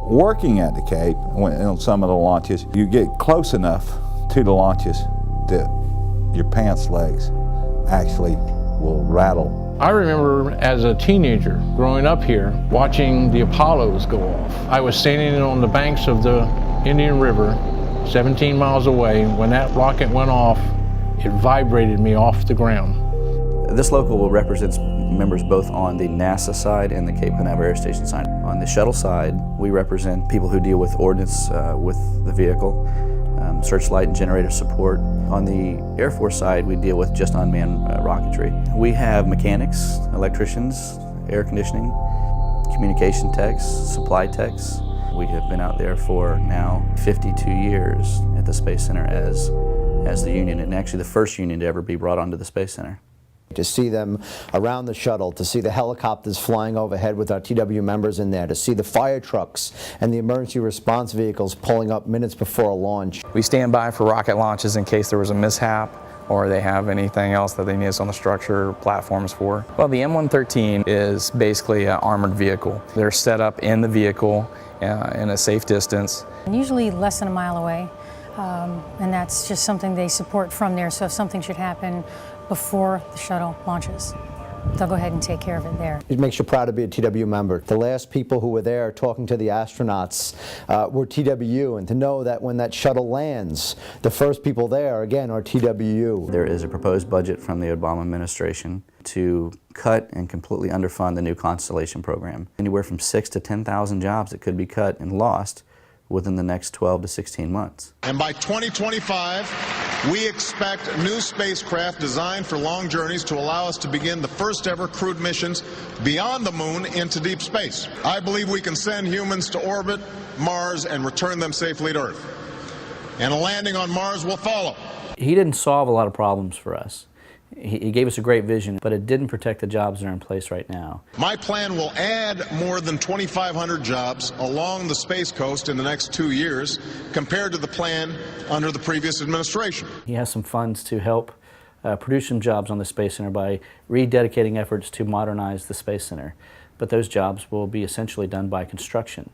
working at the Cape, on some of the launches, you get close enough to the launches that your pants legs actually will rattle. I remember as a teenager growing up here watching the Apollos go off. I was standing on the banks of the Indian River 17 miles away. When that rocket went off, it vibrated me off the ground. This local represents members both on the NASA side and the Cape Canaveral Air Station side. On the shuttle side, we represent people who deal with ordnance with the vehicle, searchlight and generator support. On the Air Force side, we deal with just unmanned rocketry. We have mechanics, electricians, air conditioning, communication techs, supply techs. We have been out there for now 52 years at the Space Center as the union, and actually the first union to ever be brought onto the Space Center. To see them around the shuttle, to see the helicopters flying overhead with our TW members in there, to see the fire trucks and the emergency response vehicles pulling up minutes before a launch. We stand by for rocket launches in case there was a mishap or they have anything else that they need us on the structure platforms for. Well, the M113 is basically an armored vehicle. They're set up in the vehicle in a safe distance. Usually less than a mile away, and that's just something they support from there, so if something should happen before the shuttle launches, they'll go ahead and take care of it there. It makes you proud to be a TW member. The last people who were there talking to the astronauts were TWU, and to know that when that shuttle lands, the first people there, again, are TWU. There is a proposed budget from the Obama administration to cut and completely underfund the new Constellation program. Anywhere from 6,000 to 10,000 jobs that could be cut and lost within the next 12 to 16 months. And by 2025, we expect new spacecraft designed for long journeys to allow us to begin the first ever crewed missions beyond the moon into deep space. I believe we can send humans to orbit Mars and return them safely to Earth. And a landing on Mars will follow. He didn't solve a lot of problems for us. He gave us a great vision, but it didn't protect the jobs that are in place right now. My plan will add more than 2,500 jobs along the Space Coast in the next 2 years compared to the plan under the previous administration. He has some funds to help produce some jobs on the Space Center by rededicating efforts to modernize the Space Center. But those jobs will be essentially done by construction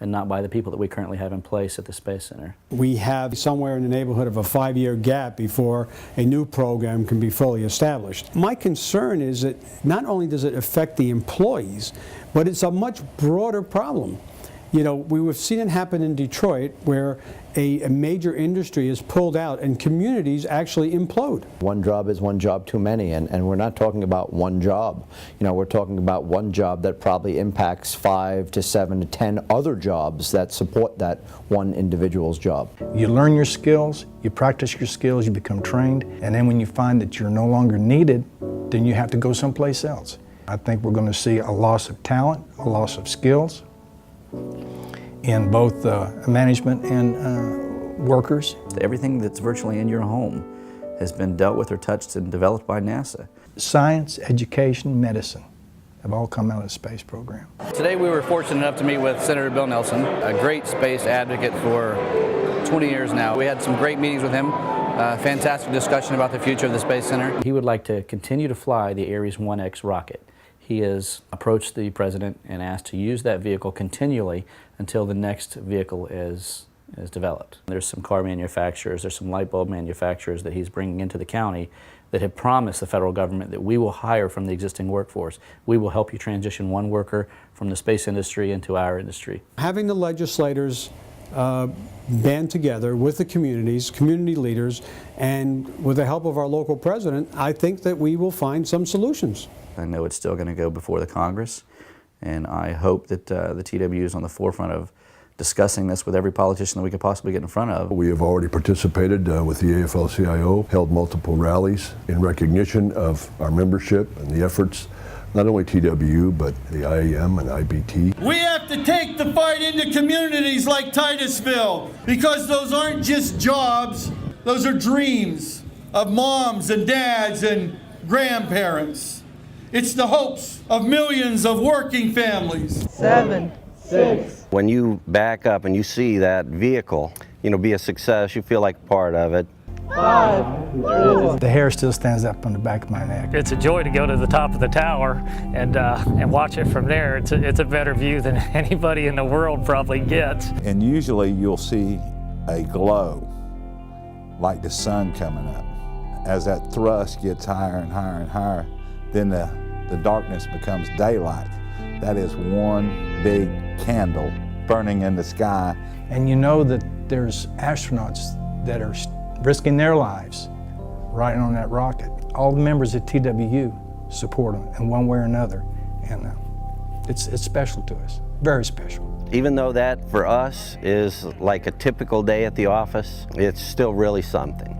and not by the people that we currently have in place at the Space Center. We have somewhere in the neighborhood of a 5-year gap before a new program can be fully established. My concern is that not only does it affect the employees, but it's a much broader problem. You know, we've seen it happen in Detroit where a major industry is pulled out and communities actually implode. One job is one job too many, and we're not talking about one job. You know, we're talking about one job that probably impacts 5 to 7 to 10 other jobs that support that one individual's job. You learn your skills, you practice your skills, you become trained, and then when you find that you're no longer needed, then you have to go someplace else. I think we're going to see a loss of talent, a loss of skills in both management and workers. Everything that's virtually in your home has been dealt with or touched and developed by NASA. Science, education, medicine have all come out of the space program. Today we were fortunate enough to meet with Senator Bill Nelson, a great space advocate for 20 years now. We had some great meetings with him, fantastic discussion about the future of the Space Center. He would like to continue to fly the Ares 1X rocket. He has approached the President and asked to use that vehicle continually until the next vehicle is developed. There's some car manufacturers, there's some light bulb manufacturers that he's bringing into the county that have promised the federal government that we will hire from the existing workforce. We will help you transition one worker from the space industry into our industry. Having the legislators band together with the communities, community leaders, and with the help of our local president, I think that we will find some solutions. I know it's still going to go before the Congress, and I hope that the TW is on the forefront of discussing this with every politician that we could possibly get in front of. We have already participated with the AFL-CIO, held multiple rallies in recognition of our membership and the efforts, not only TWU, but the IAM and IBT. We have to take the fight into communities like Titusville, because those aren't just jobs, those are dreams of moms and dads and grandparents. It's the hopes of millions of working families. 7, 6. When you back up and you see that vehicle, you know, be a success, you feel like part of it, 5, 4. The hair still stands up on the back of my neck. It's a joy to go to the top of the tower and watch it from there. It's a better view than anybody in the world probably gets. And usually you'll see a glow, like the sun coming up. As that thrust gets higher and higher and higher, then the darkness becomes daylight. That is one big candle burning in the sky. And you know that there's astronauts that are risking their lives riding on that rocket. All the members at TWU support them in one way or another, and it's special to us, very special. Even though that for us is like a typical day at the office, it's still really something.